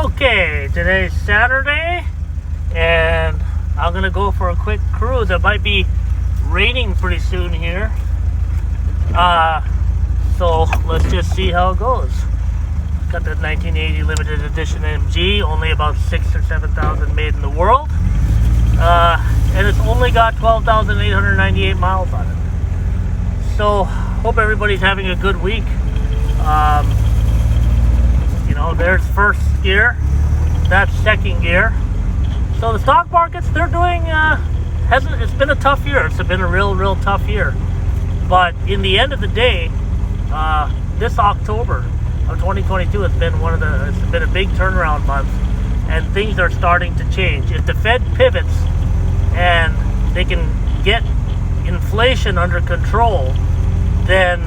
Okay, today's Saturday, and I'm gonna go for a quick cruise. It might be raining pretty soon here, so let's just see how it goes. Got the 1980 limited edition MG, only about 6,000 or 7,000 made in the world, and it's only got 12,898 miles on it. So hope everybody's having a good week. There's first gear, that's second gear. So the stock markets, they're doing, it's been a tough year. It's been a real tough year. But in the end of the day, this October of 2022 has been it's been a big turnaround month, and things are starting to change. If the Fed pivots and they can get inflation under control, then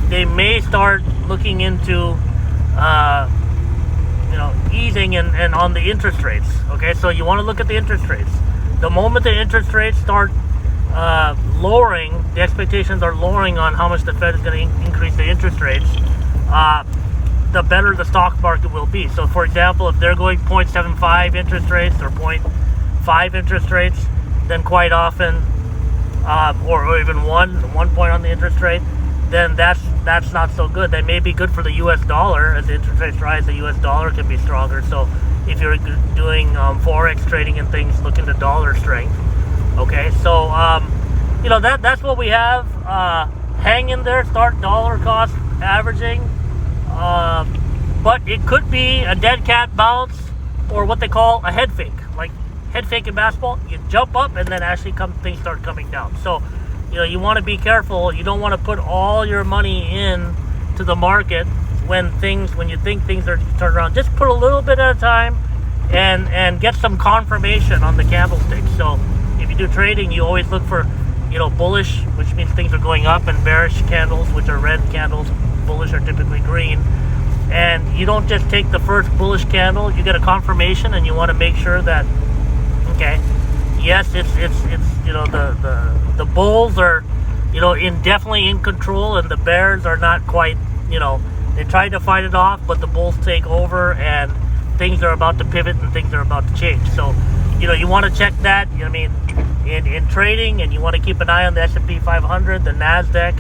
they may start looking into easing and on the interest rates. Okay, so you want to look at the interest rates. The moment the interest rates start lowering, the expectations are lowering on how much the Fed is going to increase the interest rates, the better the stock market will be. So for example, if they're going 0.75 interest rates or 0.5 interest rates, then quite often, or even one point on the interest rate, then that's not so good. That may be good for the U.S. dollar. As the interest rates rise, the U.S. dollar can be stronger. So if you're doing forex trading and things, look into dollar strength. Okay, so that's what we have. Hang in there. Start dollar cost averaging. But it could be a dead cat bounce or what they call a head fake. Like head fake in basketball, you jump up and then actually things start coming down. So you want to be careful. You don't want to put all your money in to the market when you think things are turned around. Just put a little bit at a time and get some confirmation on the candlestick. So if you do trading, you always look for bullish, which means things are going up, and bearish candles, which are red candles. Bullish are typically green. And you don't just take the first bullish candle. You get a confirmation, and you want to make sure that yes, it's the bulls are definitely in control, and the bears are not quite. They tried to fight it off, but the bulls take over, and things are about to pivot and things are about to change. So you want to check that. In trading, and you want to keep an eye on the S&P 500, the Nasdaq.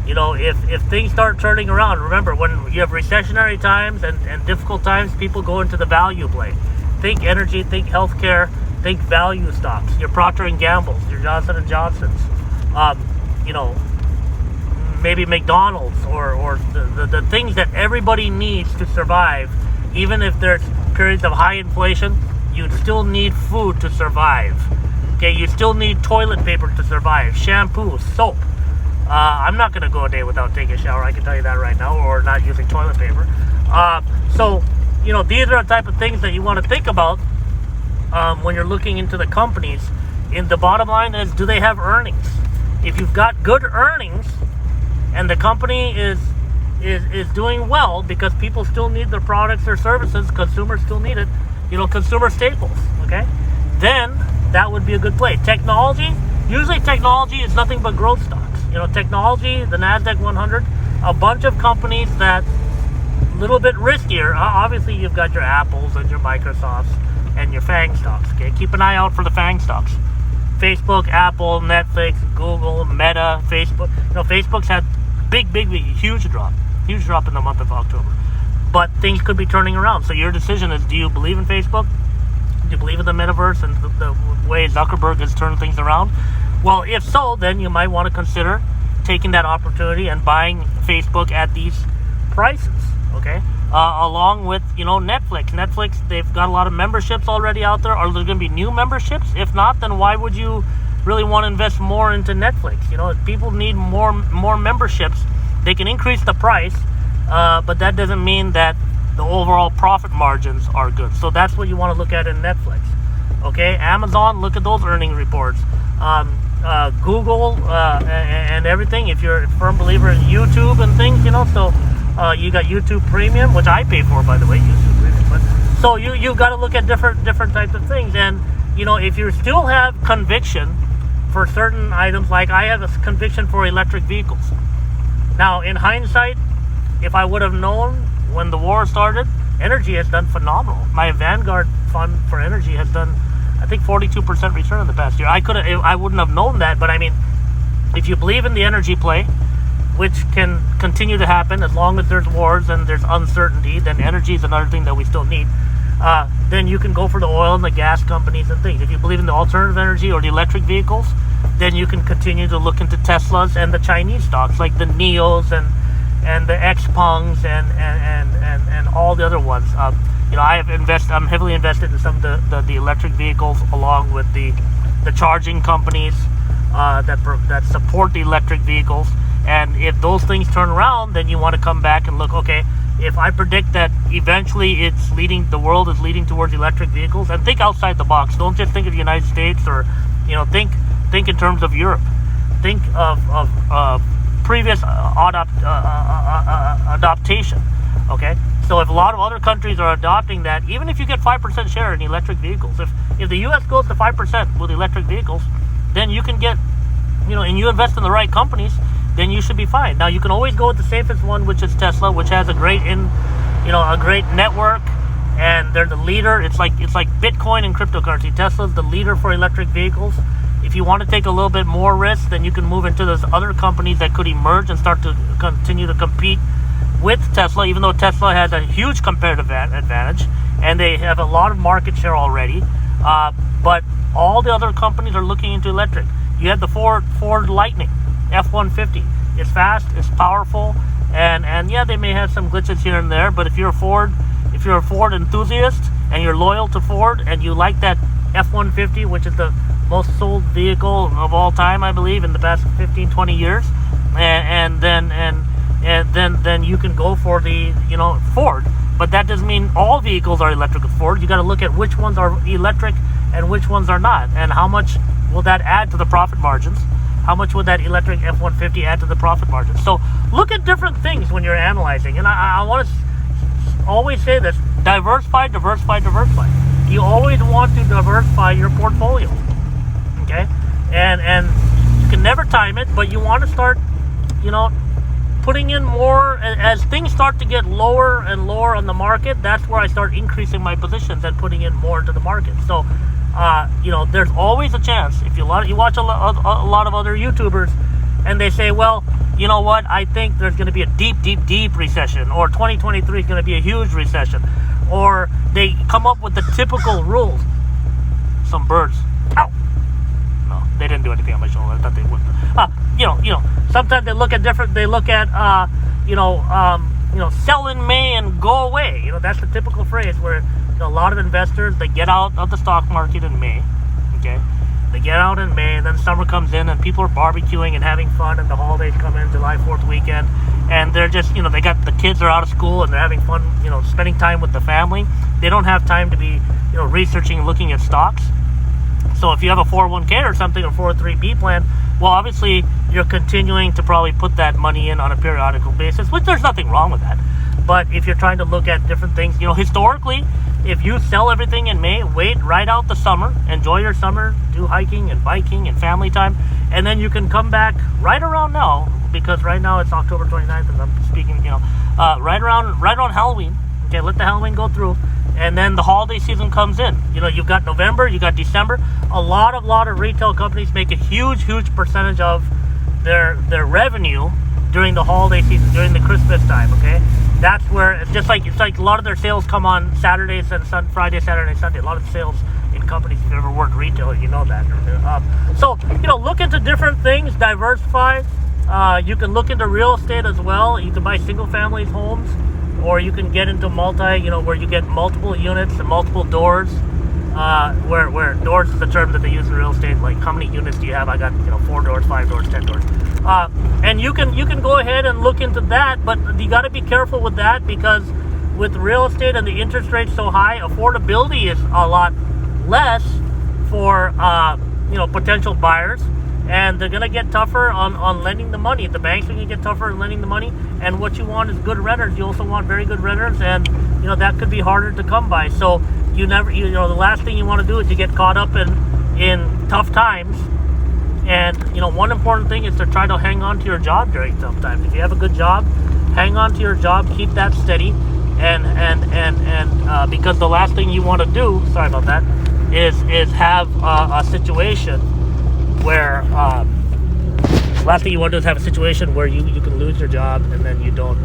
If things start turning around, remember, when you have recessionary times and difficult times, people go into the value play. Think energy, think healthcare, think value stocks. Your Procter & Gamble's, your Johnson & Johnson's, maybe McDonald's, or the things that everybody needs to survive. Even if there's periods of high inflation, you still need food to survive. Okay, you still need toilet paper to survive, shampoo, soap. I'm not going to go a day without taking a shower, I can tell you that right now, or not using toilet paper. So these are the type of things that you want to think about when you're looking into the companies. And the bottom line is, do they have earnings? If you've got good earnings and the company is doing well because people still need their products or services, consumers still need it, consumer staples, okay, then that would be a good play. Usually technology is nothing but growth stocks. Technology, the Nasdaq 100, a bunch of companies that a little bit riskier. Obviously, you've got your Apples and your Microsofts and your FANG stocks. Okay, keep an eye out for the FANG stocks. Facebook, Apple, Netflix, Google, Meta, Facebook. Facebook's had huge drop in the month of October. But things could be turning around. So your decision is: do you believe in Facebook? Do you believe in the metaverse and the way Zuckerberg has turned things around? Well, if so, then you might want to consider taking that opportunity and buying Facebook at these prices, okay? Along with, Netflix. Netflix, they've got a lot of memberships already out there. Are there going to be new memberships? If not, then why would you really want to invest more into Netflix? If people need more memberships, they can increase the price, but that doesn't mean that the overall profit margins are good. So that's what you want to look at in Netflix, okay? Amazon, look at those earning reports. Google and everything. If you're a firm believer in YouTube and things, so you got YouTube Premium, which I pay for, by the way, YouTube Premium. But so you've got to look at different types of things. And if you still have conviction for certain items, like I have a conviction for electric vehicles. Now, in hindsight, if I would have known when the war started energy has done phenomenal. My Vanguard fund for energy has done, I think, 42% return in the past year. I wouldn't have known that, but I mean, if you believe in the energy play, which can continue to happen as long as there's wars and there's uncertainty, then energy is another thing that we still need. Then you can go for the oil and the gas companies and things. If you believe in the alternative energy or the electric vehicles, then you can continue to look into Teslas and the Chinese stocks like the NIOs and the XPengs and all the other ones. I'm heavily invested in some of the electric vehicles, along with the charging companies that support the electric vehicles. And if those things turn around, then you want to come back and look, okay, if I predict that eventually the world is leading towards electric vehicles, and think outside the box. Don't just think of the United States, or think in terms of Europe. Think of previous adaptation. Okay, so if a lot of other countries are adopting that, even if you get 5% share in electric vehicles, if the U.S. goes to 5% with electric vehicles, then you can get, and you invest in the right companies, then you should be fine. Now, you can always go with the safest one, which is Tesla, which has a great network, and they're the leader. It's like Bitcoin and cryptocurrency. Tesla's the leader for electric vehicles. If you want to take a little bit more risk, then you can move into those other companies that could emerge and start to continue to compete with Tesla, even though Tesla has a huge competitive advantage, and they have a lot of market share already. But all the other companies are looking into electric. You have the Ford Lightning F-150. It's fast, it's powerful, and yeah, they may have some glitches here and there, but if you're a Ford enthusiast and you're loyal to Ford and you like that F-150, which is the most sold vehicle of all time, I believe, in the past 15-20 years, and then you can go for the Ford. But that doesn't mean all vehicles are electric with Ford. You got to look at which ones are electric and which ones are not, and how much will that add to the profit margins. How much would that electric F-150 add to the profit margin? So look at different things when you're analyzing. And I want to always say this: diversify. You always want to diversify your portfolio. Okay? And you can never time it, but you want to start, putting in more. As things start to get lower and lower on the market, that's where I start increasing my positions and putting in more into the market. So there's always a chance. If you watch a lot of other YouTubers, and they say, well, you know what, I think there's going to be a deep recession, or 2023 is going to be a huge recession, or they come up with the typical rules. Some birds. Ow! No, they didn't do anything on my shoulder. I thought they would. Sometimes they look at sell in May and go away. That's the typical phrase where a lot of investors, they get out of the stock market in May. Okay, they get out in May, and then summer comes in, and people are barbecuing and having fun, and the holidays come in, July 4th weekend, and they're just, they got the kids are out of school and they're having fun, spending time with the family. They don't have time to be, researching and looking at stocks. So if you have a 401k or something, or 403b plan, well, obviously you're continuing to probably put that money in on a periodical basis, which there's nothing wrong with that. But if you're trying to look at different things, historically, if you sell everything in May, wait right out the summer, enjoy your summer, do hiking and biking and family time, and then you can come back right around now, because right now it's October 29th, and I'm speaking, right around Halloween. Okay, let the Halloween go through, and then the holiday season comes in. You've got November, you got December. A lot of retail companies make a huge fritage of their revenue during the holiday season, during the Christmas time. Okay. That's where it's like a lot of their sales come on Saturdays and Friday, Saturday, Sunday. A lot of sales in companies, if you've ever worked retail, you know that. So look into different things, diversify. You can look into real estate as well. You can buy single family homes, or you can get into where you get multiple units and multiple doors. Where doors is the term that they use in real estate. Like, how many units do you have? I got 4 doors, 5 doors, 10 doors. And you can go ahead and look into that, but you got to be careful with that, because with real estate and the interest rates so high, affordability is a lot less for potential buyers, and they're gonna get tougher on lending the money. The banks are gonna get tougher on lending the money, and what you want is good renters. You also want very good renters, and that could be harder to come by. So the last thing you want to do is to get caught up in tough times. And one important thing is to try to hang on to your job during tough times. If you have a good job, hang on to your job, keep that steady, and because the last thing you want to do, sorry about that, is have a situation where last thing you want to do is have a situation where you can lose your job and then you don't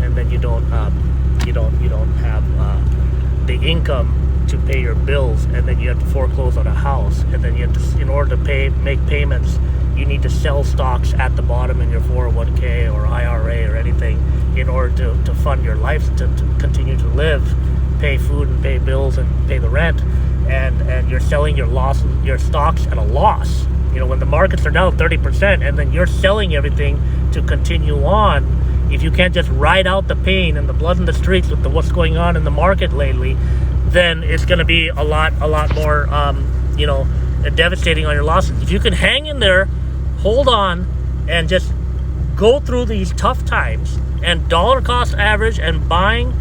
have the income to pay your bills, and then you have to foreclose on a house, and then you have to, in order to make payments, you need to sell stocks at the bottom in your 401k or IRA or anything in order to fund your life, to continue to live, pay food and pay bills and pay the rent, and you're selling your stocks at a loss. You know, when the markets are down 30% and then you're selling everything to continue on, if you can't just ride out the pain and the blood in the streets with what's going on in the market lately, then it's going to be a lot more, devastating on your losses. If you can hang in there, hold on, and just go through these tough times and dollar cost average and buying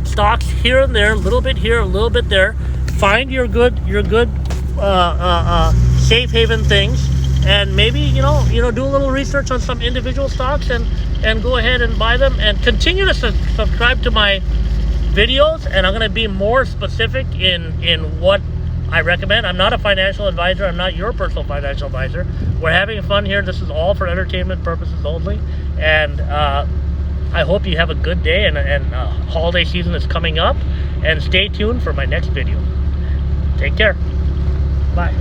stocks here and there, a little bit here, a little bit there, find your good safe haven things, and maybe do a little research on some individual stocks and go ahead and buy them, and continue to subscribe to my videos, and I'm going to be more specific in what I recommend. I'm not a financial advisor. I'm not your personal financial advisor. We're having fun here. This is all for entertainment purposes only, and I hope you have a good day, and holiday season is coming up, and stay tuned for my next video. Take care. Bye.